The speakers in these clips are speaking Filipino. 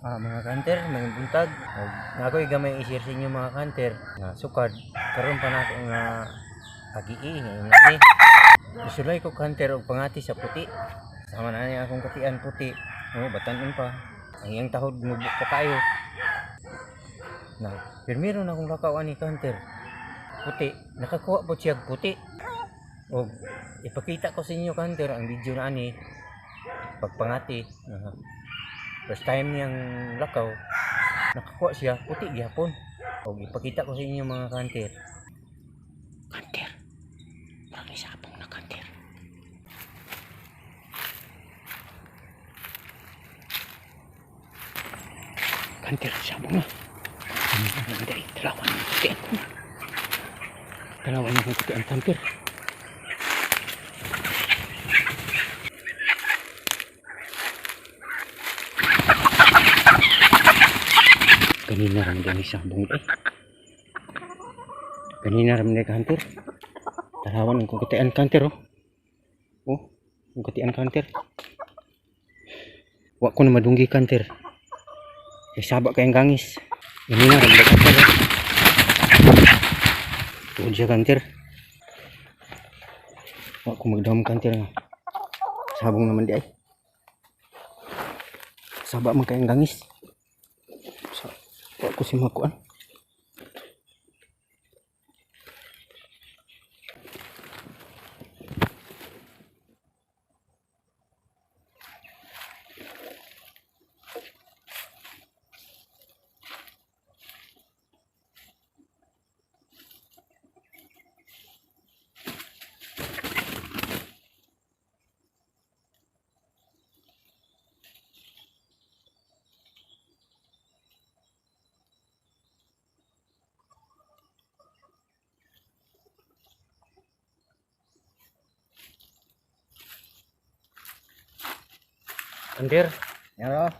Mga kanter, mga buntag. Nga ako'y gamay i-share sa inyo mga kanter. Nga sukad, karon pa na ako nga agi-i. Nga isulay ko kanter og pangati sa puti. Sama na niya akong katian puti. Batanon pa. Ang iyang tahod ngubok pa kayo. Na, pirmiro na akong lakawan ni kanter. Puti, nakakuha po siya puti. O, ipakita ko sa inyo kanter ang video na ani. Pagpangati. First time niyang lakaw, nakakuha siya puti gyapon. O ipakita ko sa inyo mga kanter. Kanter. Marami sabong na kanter. Kanter sabong na. Dalawan ng putian. Dalawan ng putian kanter. Kanina ram din isang bungay. Kanina ram din kanter. Tarawan ang kukutian kanter oh. Oh, kukutian kanter. Wa ko na madunggi kanter. Kay saba kayang gangis. Kanina ram din kanter. Tuod siya kanter. Wa ko magdam kanter nga. Sabong naman di ay. Saba man kayang gangis. Aku sih makuan. Kanter, ya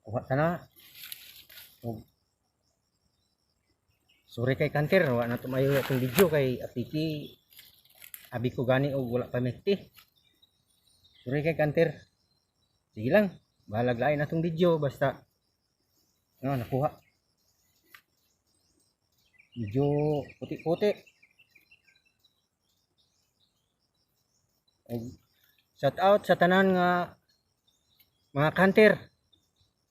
kuha ka na. Sorry kay kanter, wa na tumayo itong video kay apiki abi ko gani og wala pa mekti. Sorry kay kanter. Sige lang, bahalag lain atong video basta nakuha. Video puti-puti. Shout out sa tanan nga mga kanter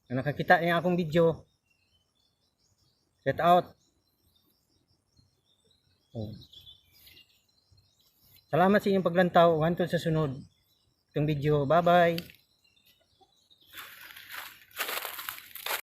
na nakakita niya akong video. Shout out. Salamat sa inyong paglantaw. Hantod sa sunod itong video. Bye bye.